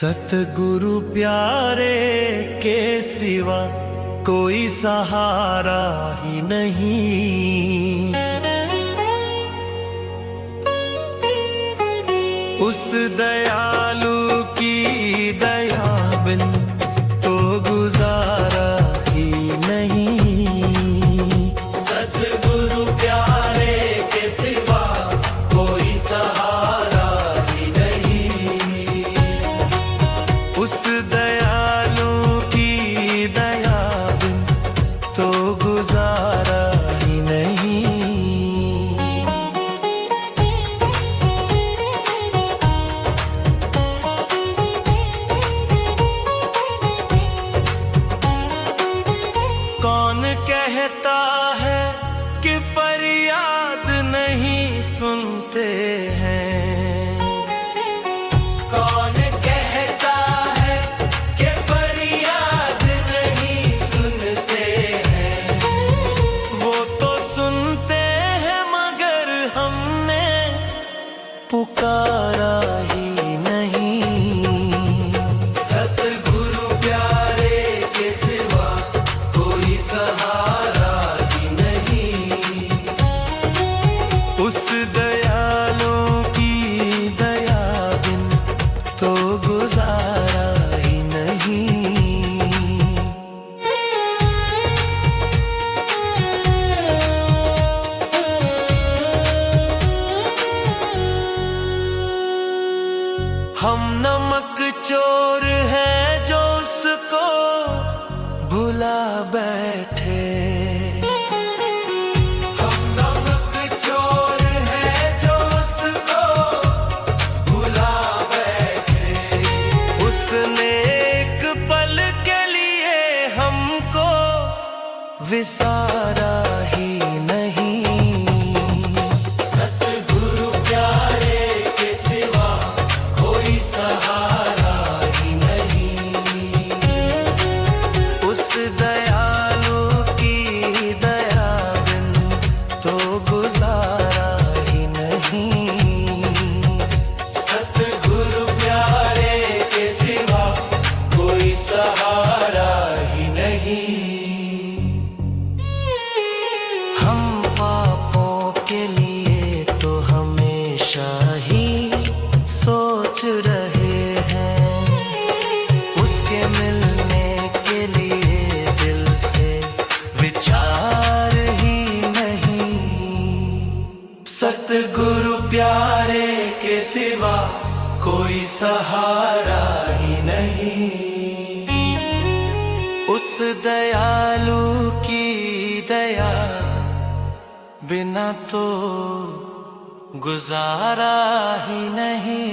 सतगुरु प्यारे के सिवा कोई सहारा ही नहीं। उस दयालु की दया बिन तो गुजारा ही नहीं। सतगुरु प्यारे के सिवा कोई सहारा ही नहीं। उस दयालु की दया बिन तो गुजारा ही नहीं। कौन कहता है कि फरियाद नहीं सुनते हैं। कौन कहता है कि फरियाद नहीं सुनते हैं। वो तो सुनते हैं मगर हमने पुकारा ही नहीं। सतगुरु प्यारे के सिवा कोई सहारा ही नहीं। उस दयालु की दया बिन तो गुजारा ही नहीं। हम नमक चोर हैं जो उसको भुला बैठे। हम नमक चोर हैं जो उसको भुला बैठे। उसने एक पल के लिए हमको विसारा ही नहीं। सतगुरु प्यारे के सिवा कोई सहारा ही नहीं। उस दयालु की दया बिन तो गुजारा ही नहीं। सतगुरु प्यारे के सिवा कोई सहारा ही नहीं। हम पापों के लिए तो हमेशा ही सोच रहे हैं। उसके मिलने के लिए दिल से विचार ही नहीं। सतगुरु प्यारे के सिवा कोई सहारा ही नहीं। उस दयालु की दया बिना तो गुजारा ही नहीं।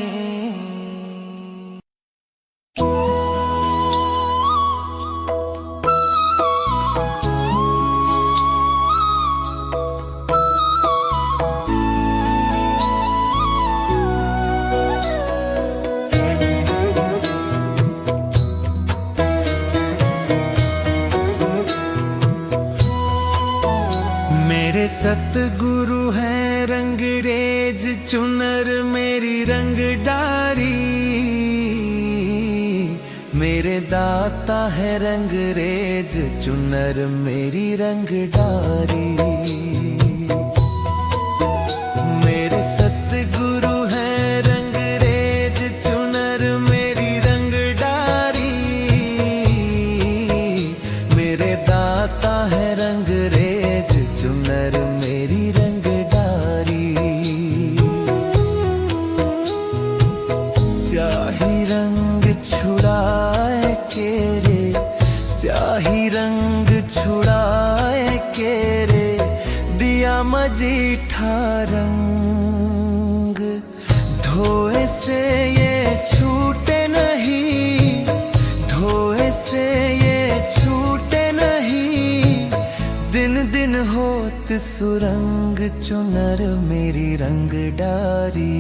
मेरे सतगुरु हैं रंगरेज चुनर मेरी रंगदारी। मेरे दाता है रंगरेज चुनर मेरी रंगदारी। मेरे सतगुरु हैं रंगरेज चुनर मेरी रंगदारी। मेरे दाता है रंगरेज चुनर मेरी रंगदारी। स्याही रंग छुड़ाए के रे, स्याही रंग छुड़ाए के रे, दिया मजीठा रंग। धोए से ये छूटे नहीं, धोए से ये छूटे नहीं। दिन दिन होत सुरंग चुनर मेरी रंगदारी।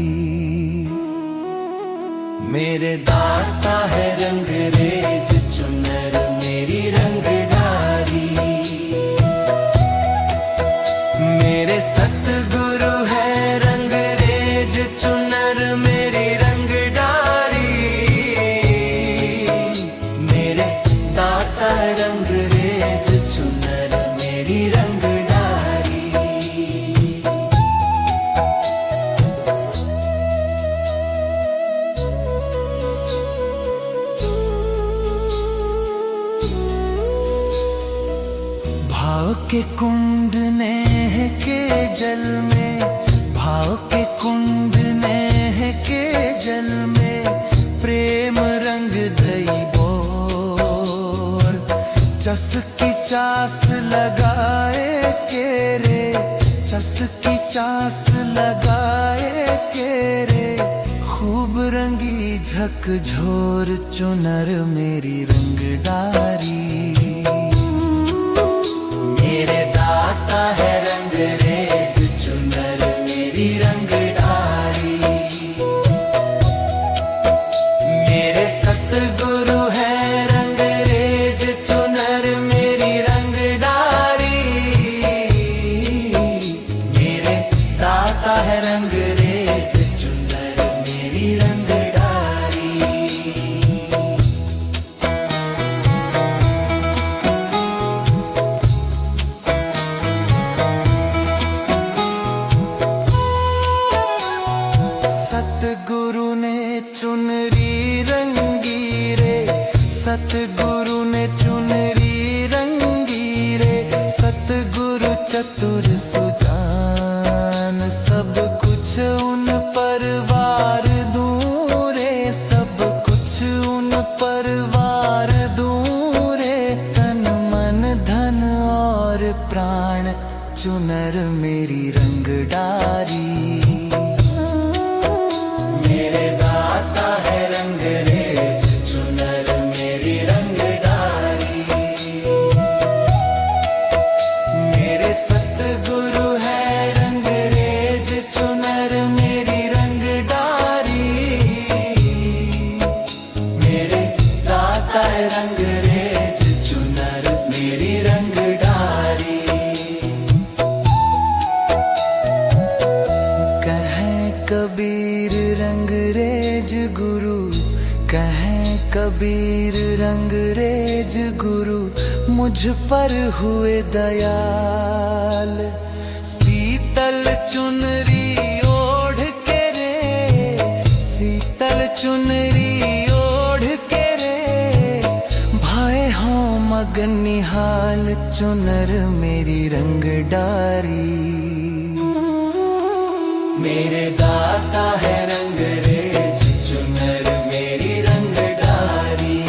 मेरे दाता है रंगरेज चुनर मेरी रंगदारी। मेरे सतगुरु है रंगरेज चुनर मेरी रंगदारी। के कुंडने के जल में, भाव के कुंडने के जल में, प्रेम रंग दई बोर। चस्की चास लगाए के रे, चस्की चास लगाए के रे, खूब रंगी झकझोर चुनर मेरी रंगदारी। मेरे दाता है रंगरेज चुनर मेरी रंगदारी। मेरे सतगुरु है रंगरेज चुनर मेरी रंगदारी। मेरे दाता है रंगरेज चुनर मेरी रंगदारी। सतगुरु ने चुनरी रंगी रे, सतगुरु ने चुनरी रंगी रे, सतगुरु चतुर सुजान, सब कुछ उन पर वार दूं रे, सब कुछ उन पर वार दूं रे, तन मन धन और प्राण चुनर मेरी रंगदारी। मेरे दाता है रंगरेज चुनर मेरी रंगदारी। मेरे सतगुरु है रंगरेज चुनर मेरी रंगदारी। मेरे दाता है रंगरेज चुनर मेरी रंगदारी। कहें कबीर रंगरेज गुरु, कहें कबीर रंगरेज गुरु, मुझ पर हुए दयाल। शीतल चुनरी ओढ़ के रे, शीतल चुनरी ओढ़ के रे, भाए हों मगन निहाल चुनर मेरी रंगदारी। मेरे दाता है रंगरेज चुनर मेरी रंगदारी।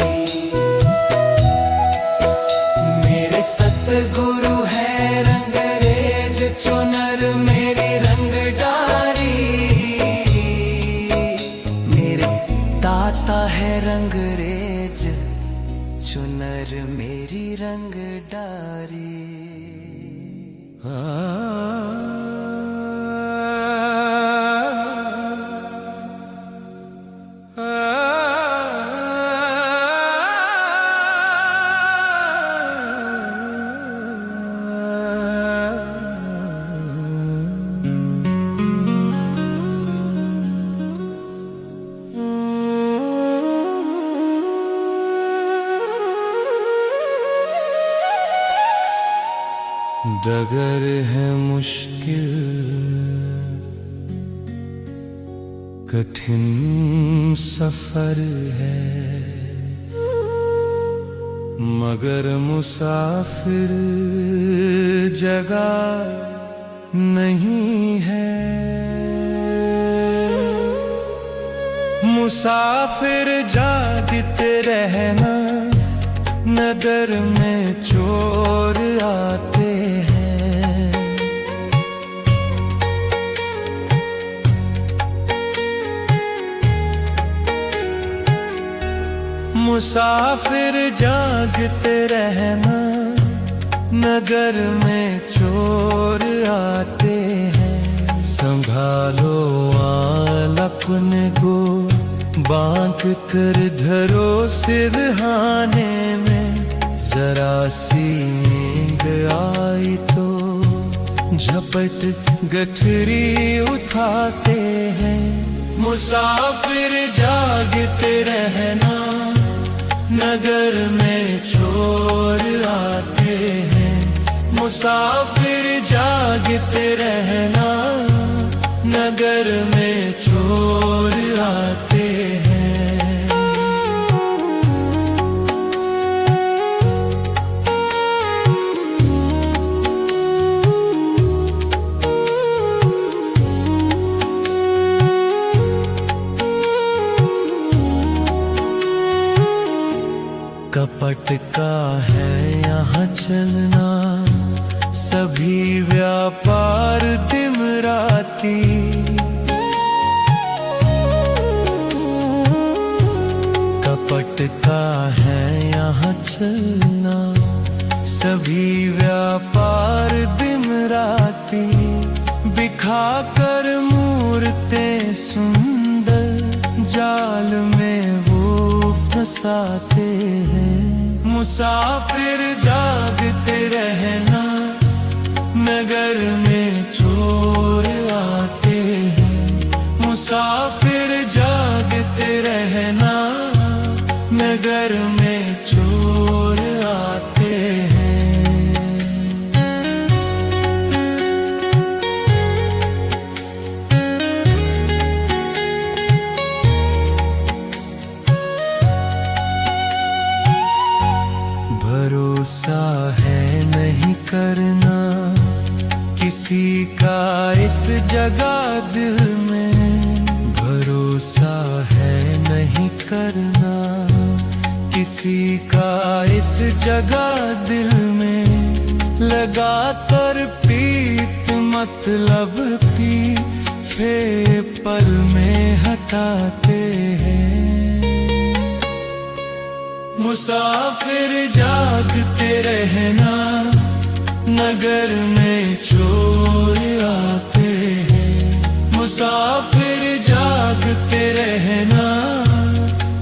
मेरे सतगुरु है रंगरेज चुनर मेरी रंगदारी। मेरे दाता है रंगरेज चुनर मेरी रंगदारी। डगर है मुश्किल कठिन सफर है, मगर मुसाफिर जगह नहीं है। मुसाफिर जागते रहना, नगर में चोर आते हैं। मुसाफिर जागते रहना, नगर में चोर आते हैं। संभालो आल अपने को, बांध कर धरो सिरहाने में। जरा सी नींद आई तो झपट गठरी उठाते हैं। मुसाफिर जागते रहना, नगर में चोर आते हैं। मुसाफिर जागते रहना, नगर में चोर आते हैं। कपट का है यहाँ चलना, सभी व्यापार दिमराती। कपट का है यहाँ चलना, सभी व्यापार दिमराती। बिखा कर मूरतें सुंदर, जाल में वो फंसाते हैं। मुसाफिर जागते रहना, नगर में चोर आते हैं। मुसाफिर जागते रहना, नगर में चोर आते हैं। भरोसा है नहीं करना किसी का इस जगह दिल में। भरोसा है नहीं करना किसी का इस जगह दिल में। लगा कर पीत मतलब की फेर पल में हटाते हैं। मुसाफिर जागते रहना, नगर में चोर आते हैं। मुसाफिर जागते रहना,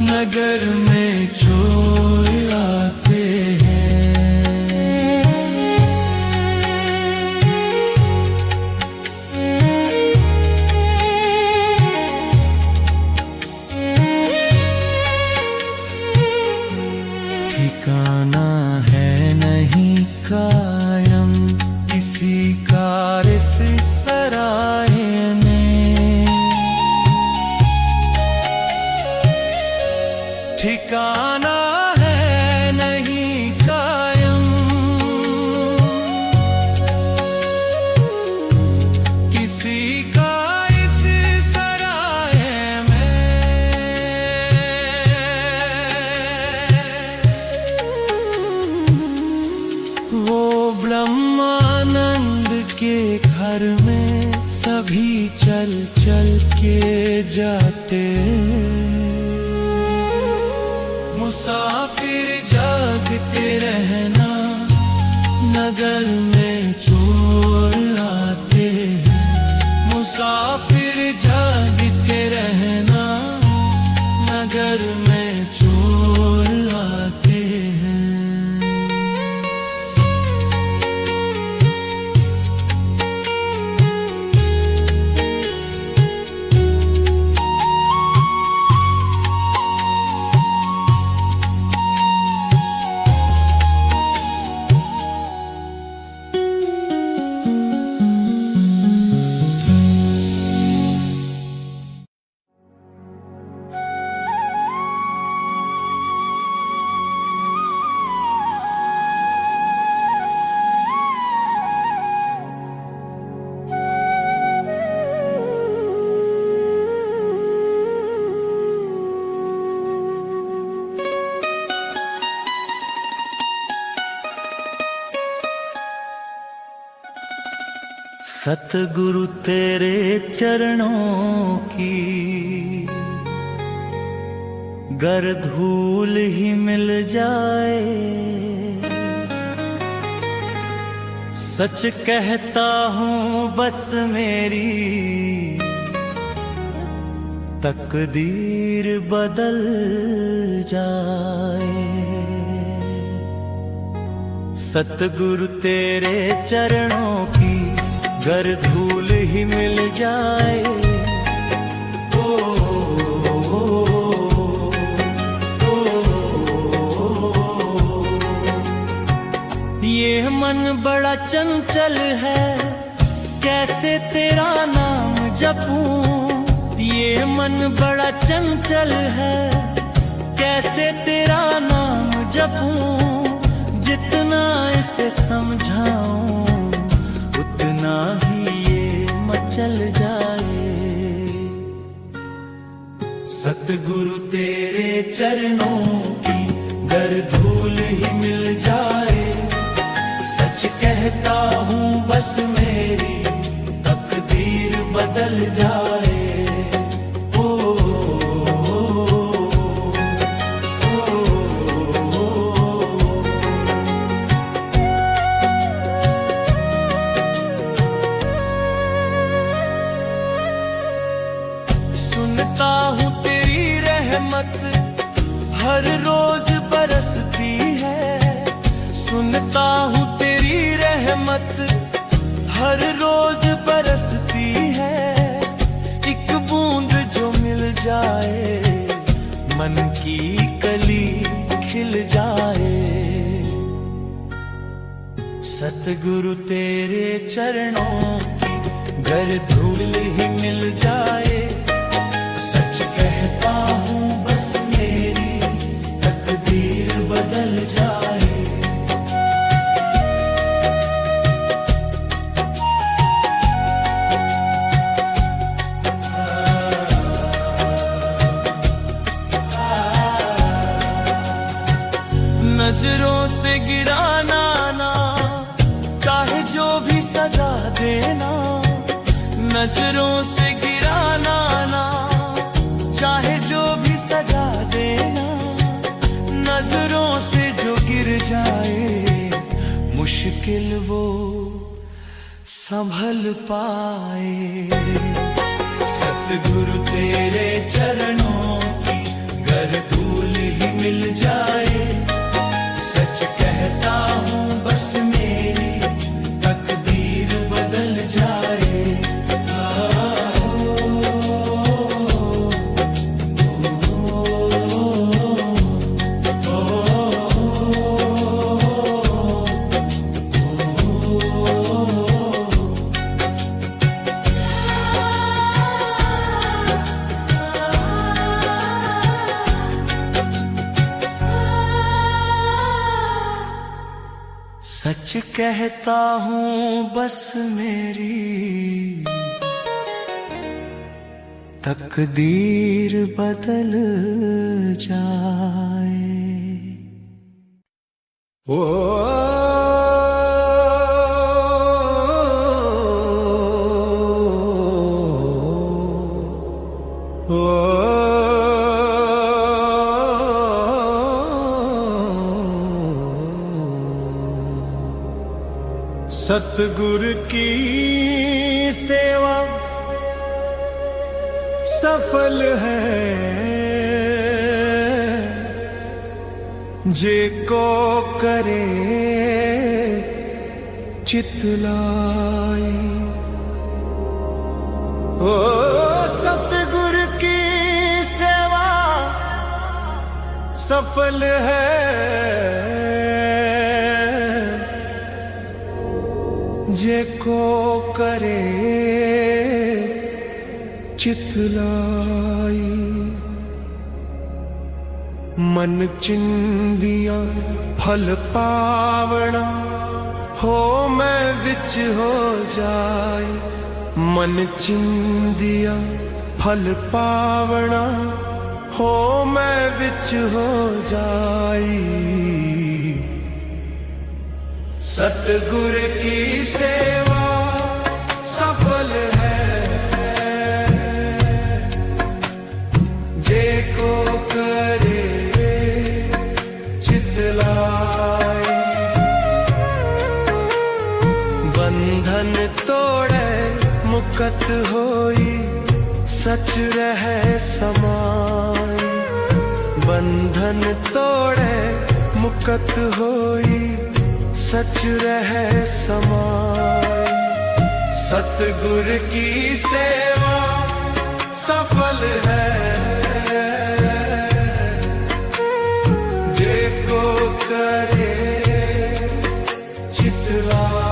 नगर में चोर आते हैं। ठिकाना है नहीं कायम किसी का इस सराय में। ठिकाना है नहीं कायम किसी का इस सराय में। वो ब्रह्मानंद के घर में सभी चल चल के जाते। मुसाफिर जागते रहना, नगर में चोर आते हैं। मुसाफिर जागते रहना, नगर में चोर आते हैं। सतगुरु तेरे चरणों की गर धूल ही मिल जाए। सच कहता हूँ बस मेरी तकदीर बदल जाए। सतगुरु तेरे चरणों की गर धूल ही मिल जाए। ये मन बड़ा चंचल है कैसे तेरा नाम जपूं। ये मन बड़ा चंचल है कैसे तेरा नाम जपूं। जितना इसे समझाऊं उतना ही ये मचल जाए। सतगुरु तेरे चरणों की गर धूल ही मिल जाए। सच कहता हूँ बस मेरी तकदीर बदल जाए। सुनता हूँ तेरी रहमत हर रोज बरसती है। सुनता हूँ तेरी रहमत हर रोज बरसती है। एक बूंद जो मिल जाए मन की कली खिल जाए। सतगुरु तेरे चरणों की गर धूल ही मिल जाए। सच कहता हूँ बस मेरी तकदीर बदल जाए। नजरों से गिराना ना चाहे जो भी सजा देना। नजरों से गिराना ना चाहे जो भी सजा देना। नजरों से जो गिर जाए मुश्किल वो संभल पाए। सतगुरु तेरे चरणों की गर धूल ही मिल जाए। सच कहता हूँ बस मेरी तकदीर बदल जाए। सच कहता हूँ बस मेरी तकदीर बदल जाए। सतगुरु की सेवा सफल है जे को करे चितलाई। ओ सतगुरु की सेवा सफल है जे को करे चितलाई। मन चिंदिया फल पावना हो मैं विच हो जाए। मन चिंदिया फल पावना हो मैं विच हो जाई। सतगुर की सेवा सफल है जे को करे चितलाई। बंधन तोड़े मुक्त होई सच रहे समाई। बंधन तोड़े मुक्त होई सच रहे समाई। सतगुर की सेवा सफल है जे को करे चितलाई।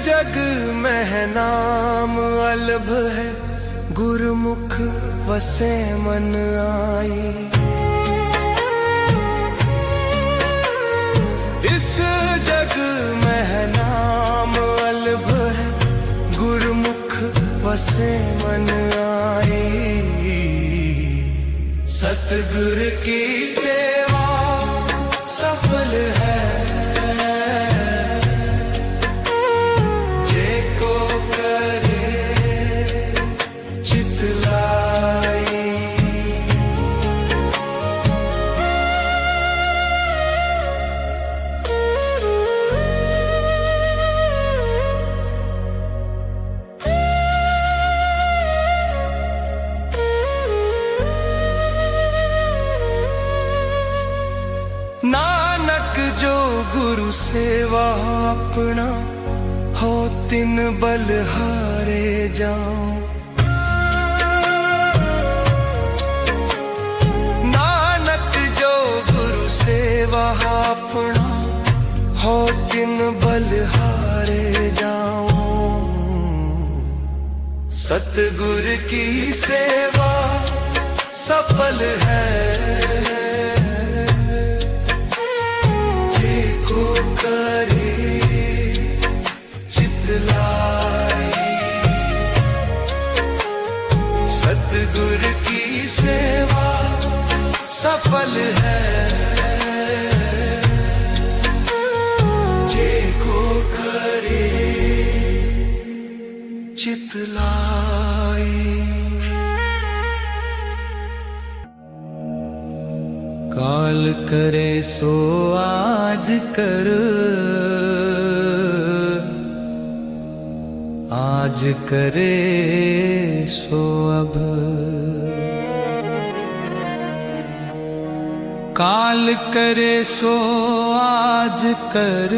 जग में ना गुरुमुख वसे मन आई। इस जग में नाम अल्भ है, गुरुमुख वसे मन आई। सतगुर की सेवा सफल है, नानक जो गुरु सेवा अपना हो तिन बलहारे जाओ। नानक जो गुरु सेवा अपना हो तिन बलहारे जाओ। सतगुर की सेवा सफल है, करे चितलाई। सतगुर की सेवा सफल है, जे को करे चितलाई। काल करे सो आज कर, आज करे सो अब। काल करे सो आज कर,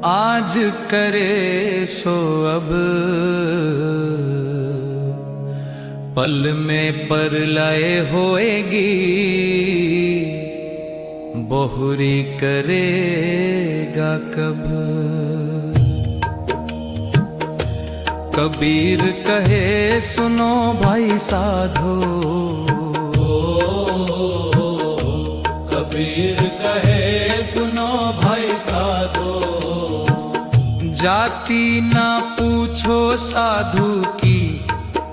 आज करे सो अब। पल में परलय होएगी, बहुरी करेगा कब। कबीर कहे सुनो भाई साधो, कबीर कहे सुनो भाई साधो। जाति ना पूछो साधु की,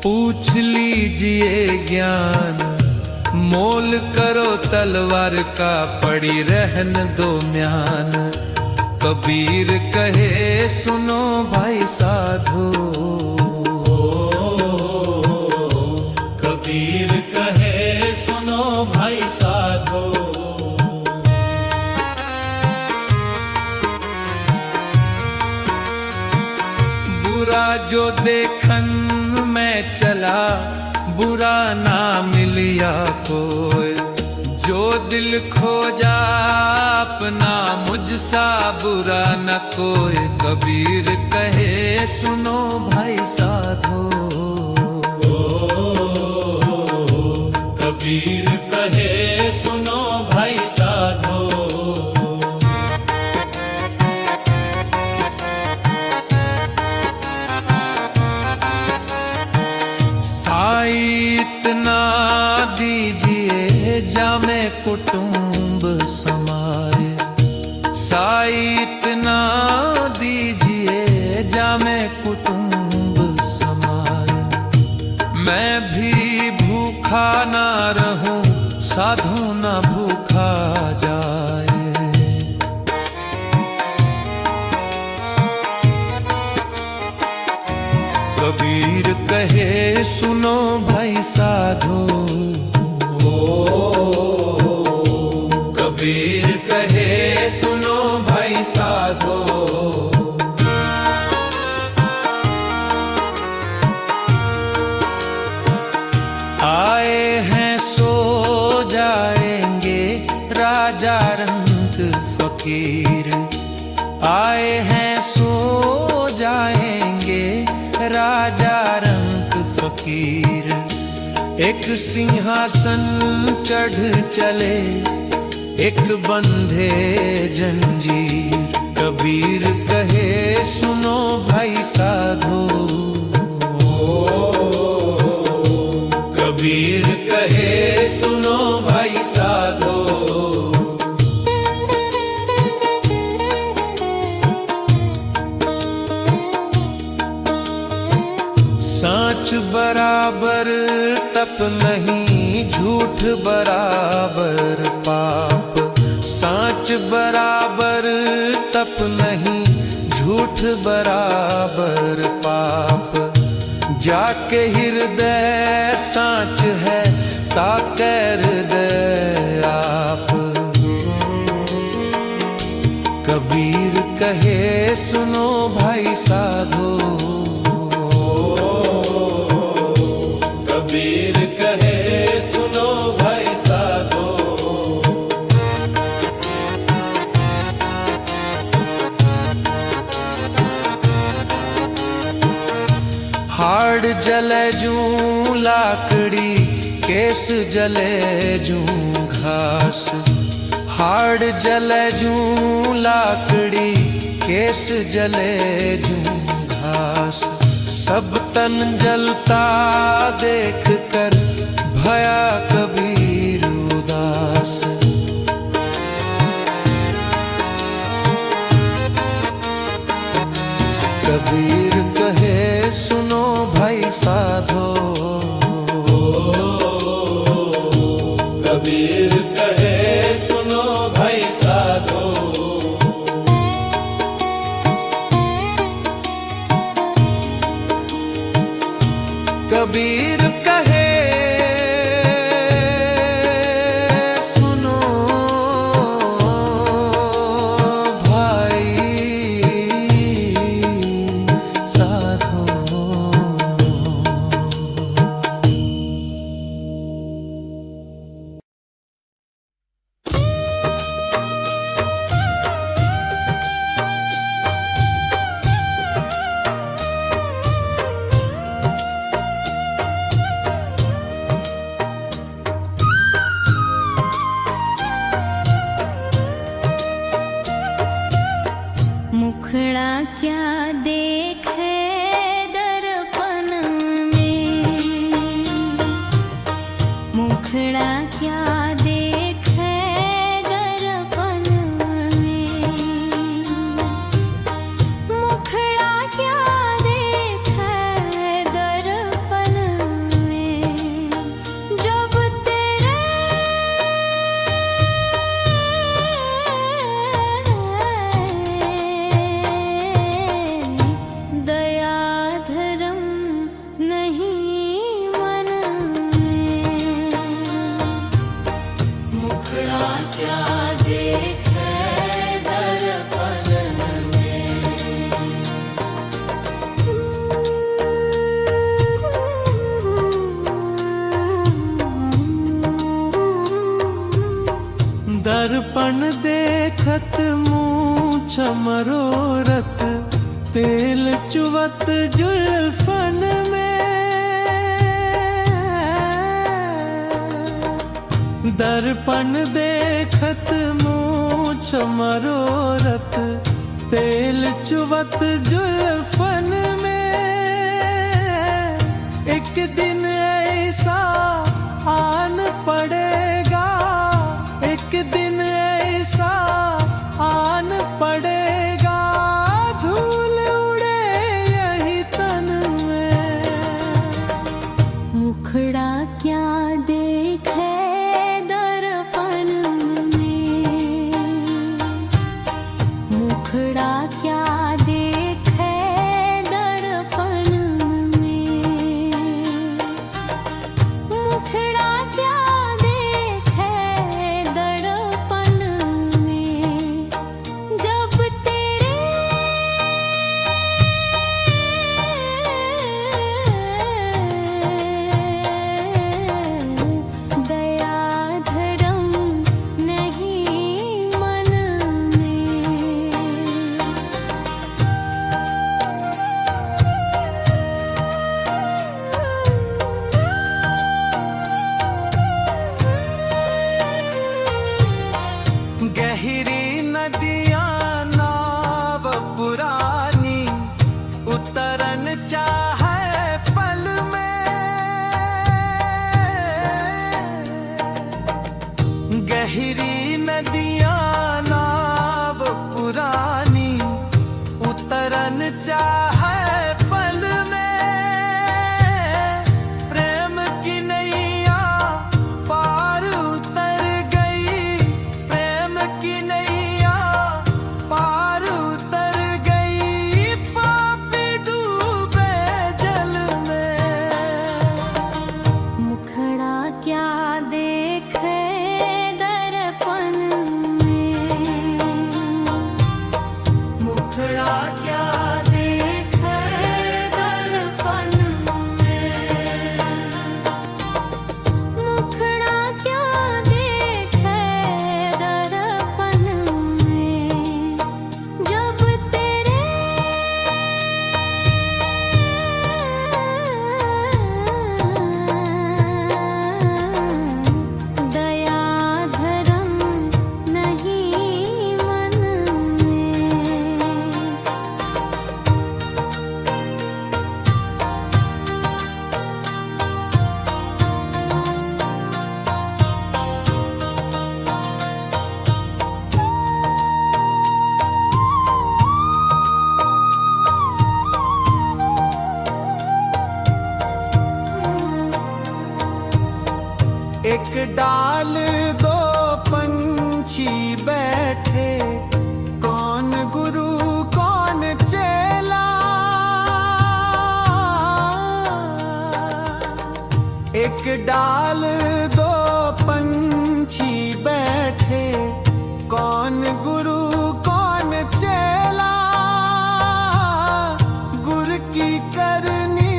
पूछ लीजिए ज्ञान। मोल करो तलवार का, पड़ी रहन दो म्यान। कबीर कहे सुनो भाई साधो, कबीर कहे सुनो भाई साधो। बुरा जो देखन मैं चला, बुरा ना मिलिया कोई। जो दिल खोजा अपना, मुझसा बुरा न कोई। कबीर कहे सुनो भाई साधो, कबीर कहे सुनो भाई साधो। इतना दीजिए जामे कुटुंब समाए। साई इतना दीजिए जामे कुटुंब समाए। मैं भी भूखा ना रहूं, साधु ना भूखा जाए। कबीर कहे सुनो भाई साधो, कबीर कहे सुनो भाई साधो। आए हैं सो जाएंगे राजा रंग फकीर। आए हैं सो जाएंगे राजा रंग फकीर। एक सिंहासन चढ़ चले, एक बंधे जंजीर। कबीर कहे सुनो भाई साधो, सांच बराबर तप नहीं, झूठ बराबर पाप। सांच बराबर तप नहीं, झूठ बराबर पाप। जाके हृदय सांच है, ताके हृदय आप। कबीर कहे सुनो भाई साधो, कबीर कहे सुनो भाई साधो। हाड़ जले जूं लाकड़ी, केस जले जूं घास। हाड़ जले जूं लाकड़ी, केस जले जूं घास। सब तन जलता देख कर भया कबीर उदास। कबीर कहे सुनो भाई साधो, कबीर कहे सुनो भाई साधो। कबीर कहे सुनो भाई साधो। मुखड़ा क्या देखे दर्पण में, मुखड़ा क्या देखे दर्पण में। मुखड़ा क्या देखे दर्पण में, जब तेरे दया धर्म नहीं मन में। मुखड़ा क्या देखे दर्पण में। दर्पण देखत मुँह चमरोरत, तेल चुवत जुल्फन में। दर्पण देखत मुँह चमरोरत, तेल चुवत जुल्फन में। एक दिन ऐसा आन पड़ेगा, एक दिन ऐसा आन पड़ेगा, धूल उड़े यही तन में। मुखड़ा क्या देखे दर्पण में, मुखड़ा क्या देखे दर्पण एक डाल दो पंछी बैठे, कौन गुरु कौन चेला। एक डाल दो पंछी बैठे, कौन गुरु कौन चेला। गुरु की करनी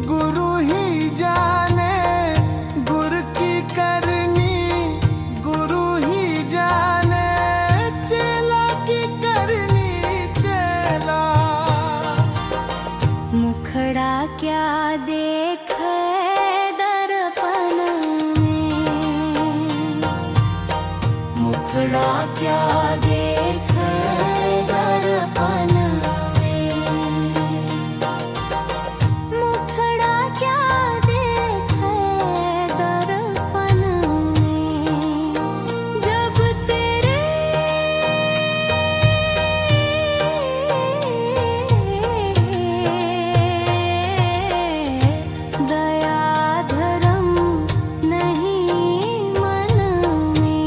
गुरु ही जाने, गुरु की करनी गुरु ही जाने। चेला की करनी चेला। मुखड़ा क्या देखे दर्पण में, मुखड़ा क्या देखे दर्पण में, मुखड़ा क्या देखे दर्पण में। जब तेरे दया धर्म नहीं मन में।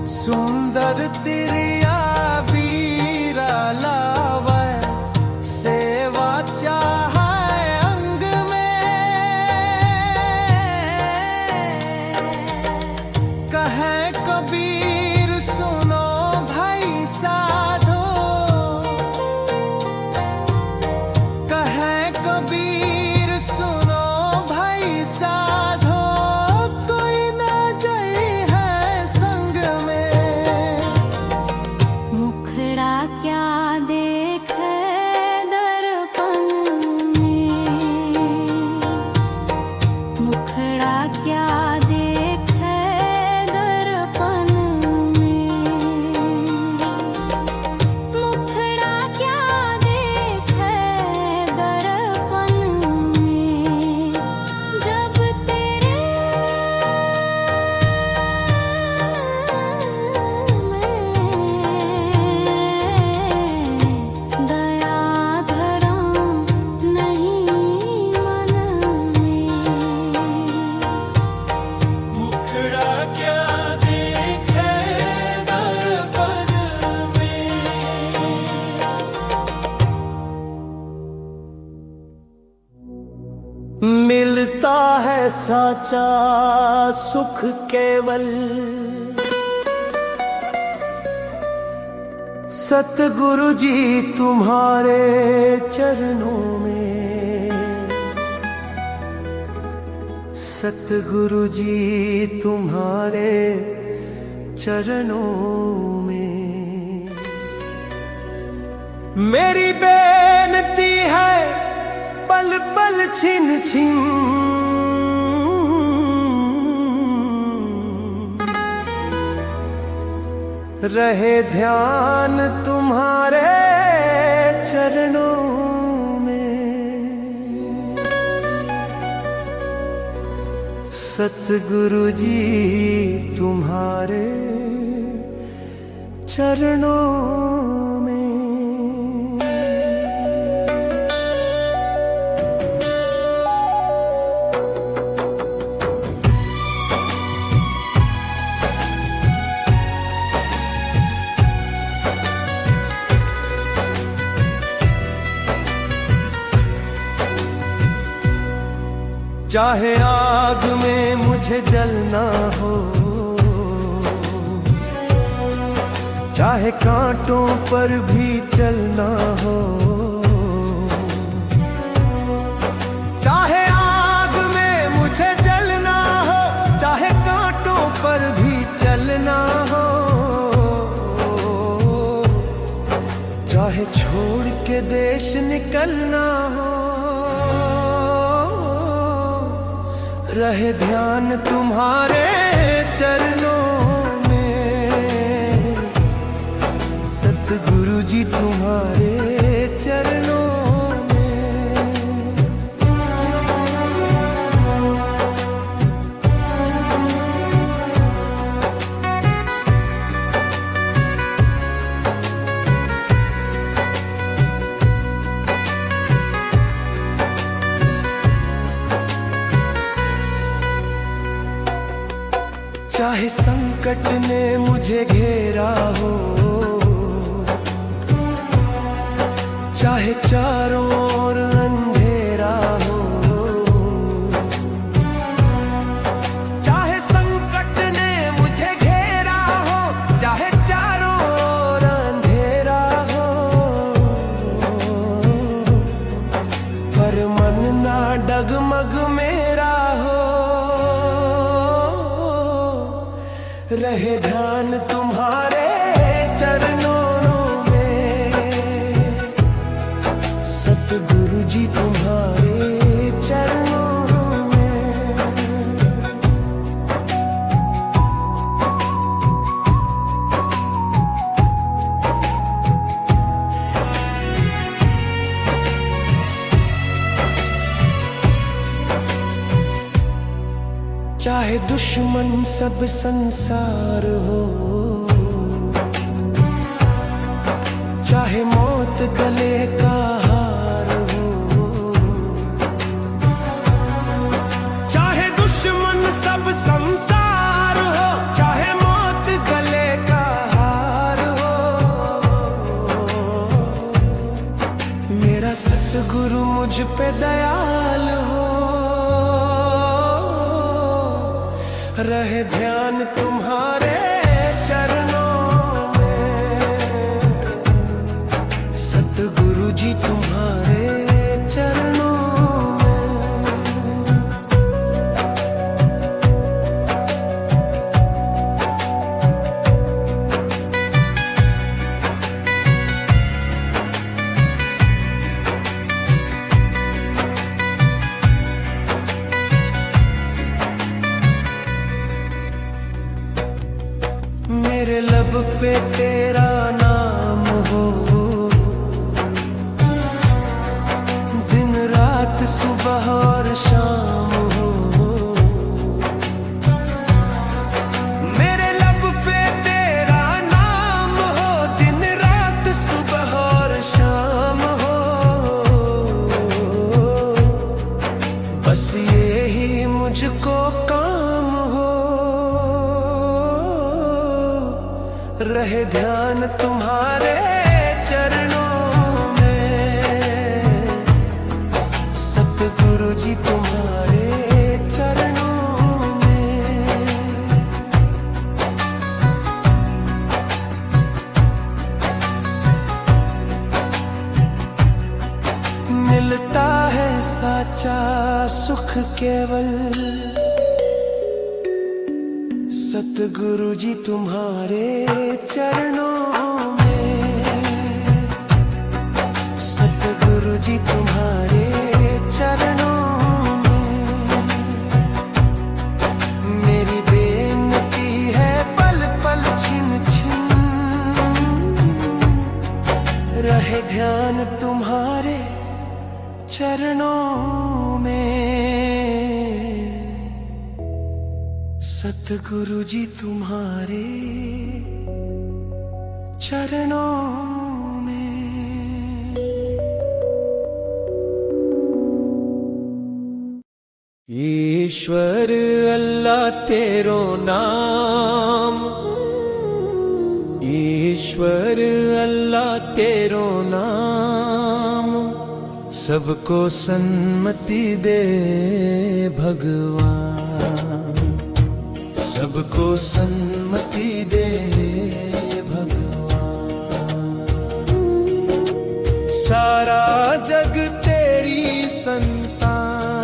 सुंदर तिरिया बीरा लावे, सेवा चाहे अंग में। कहे कबीर सुनो भाई साधो, कहे कबीर सुनो भाई साधो। कोई ना जाए है संग में। मुखड़ा क्या देखे दर्पण में, मुखड़ा क्या देखे दर्पण में, मुखड़ा क्या देखे दर्पण में। जब तेरे दया धर्म नहीं मन में। मुखड़ा क्या देखे दर्पण में। मिलता है साचा सुख केवल सतगुरु जी तुम्हारे चरणों में। सतगुरु जी तुम्हारे चरणों में। मेरी बेनती है पल पल छिन छिन, रहे ध्यान तुम्हारे चरणों में। सतगुरु जी तुम्हारे चरणों में। चाहे आग में मुझे जलना हो, चाहे कांटों पर भी चलना हो। चाहे आग में मुझे जलना हो, चाहे कांटों पर भी चलना हो। चाहे छोड़ के देश निकलना हो, रहे ध्यान तुम्हारे चरणों में। सतगुरु जी तुम्हारे चरणों में। चाहे संकट ने मुझे घेरा हो, चाहे चारों ओर अंधेरा हो, चाहे संकट ने मुझे घेरा हो, चाहे चारों ओर अंधेरा हो, पर मन ना डगमग मेरा हो, रहे ध्यान तुम्हारे चरणों में, सतगुरु जी तुम्हारे चरणों में। चाहे दुश्मन सब संसार हो, चाहे मौत गले का हार हो, चाहे दुश्मन सब संसार हो, चाहे मौत गले का हार हो, मेरा सतगुरु मुझ पे दयाल हो, रहे ध्यान तुम्हारे चरणों में, सतगुरु जी तुम्हारे चरणों में। मेरे लब पे तेरा नाम हो, दिन रात सुबह और शाम हो, मेरे लब पे तेरा नाम हो, दिन रात सुबह और शाम हो, बस ये ही मुझको काम हो, रहे ध्यान तुम्हारे चरणों में, सतगुरु जी तुम्हारे चरणों में। मिलता है साचा सुख केवल सतगुरु जी तुम्हारे चरणों में, सतगुरु जी तुम्हारे चरणों में। मेरी बेनती है पल पल छिन छिन, रहे ध्यान तुम्हारे चरणों में, सतगुरु जी तुम्हारे चरणों में। ईश्वर अल्लाह तेरो नाम, ईश्वर अल्लाह तेरो नाम, सबको सन्मति दे भगवान, सबको सन्मति दे भगवान। सारा जग तेरी संतान,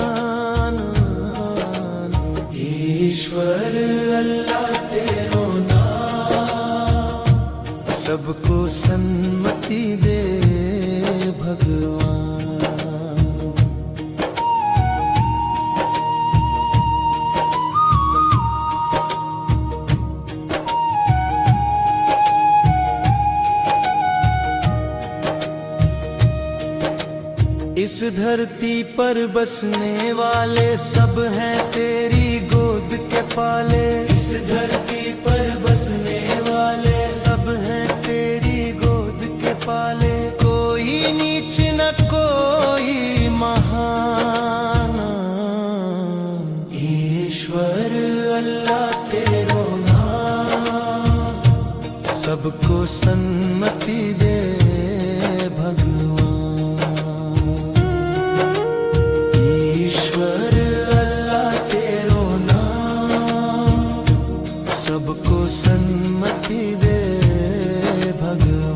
ईश्वर अल्लाह तेरो नाम, सबको सन्मति दे भगवान। इस धरती पर बसने वाले सब हैं तेरी गोद के पाले, इस धरती पर बसने वाले सब हैं तेरी गोद के पाले। कोई नीच न कोई महान, ईश्वर अल्लाह तेरो नाम, सबको सन्मति दे भगवान। ईश्वर अल्लाह तेरो नाम, सबको सन्मति दे भगवान।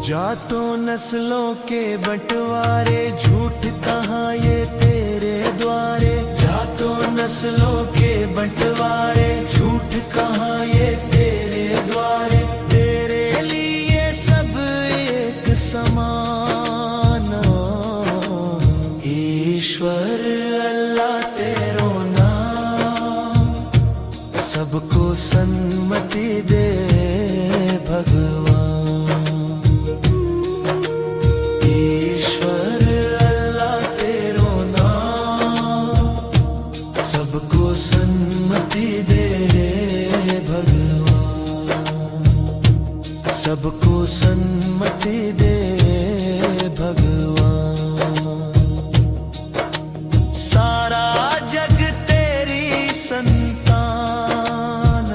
जातों नस्लों के बंटवारे, झूठ कहाँ ये तेरे द्वारे। जातों नस्लों के बंटवारे, झूठ कहाँ ये तेरे द्वारे। तेरे लिए सब एक समान, ईश्वर अल्लाह तेरो नाम, सबको सन्मति दे भगवान। सबको सन्मति दे भगवान, सबको सन्मति दे भगवान। सारा जग तेरी संतान,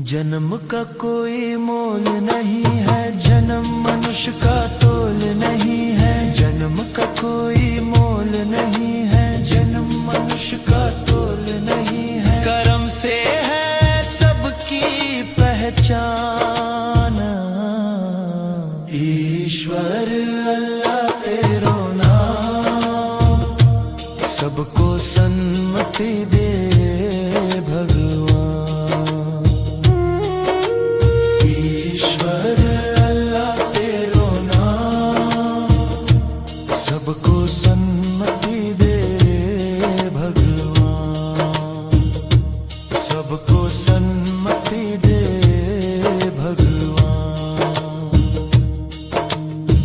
जन्म का कोई मोल नहीं है, जन्म मनुष्य का तोल नहीं है। जन्म का कोई मोल नहीं है, जन्म मनुष्य का तोल नहीं है। कर्म से है सबकी पहचान, ईश्वर अल्लाह तेरो नाम, सबको सन्मति दे भगवान। सबको सन्मति दे भगवान, सबको सन्मति दे भगवान।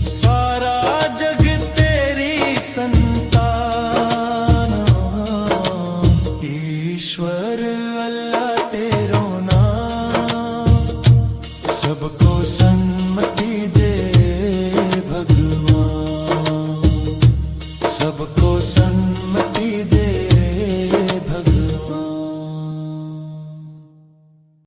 सारा जग तेरी संतान, ईश्वर अल्लाह तेरो नाम, सबको सन्मति दे भगवान, सबको सन्मति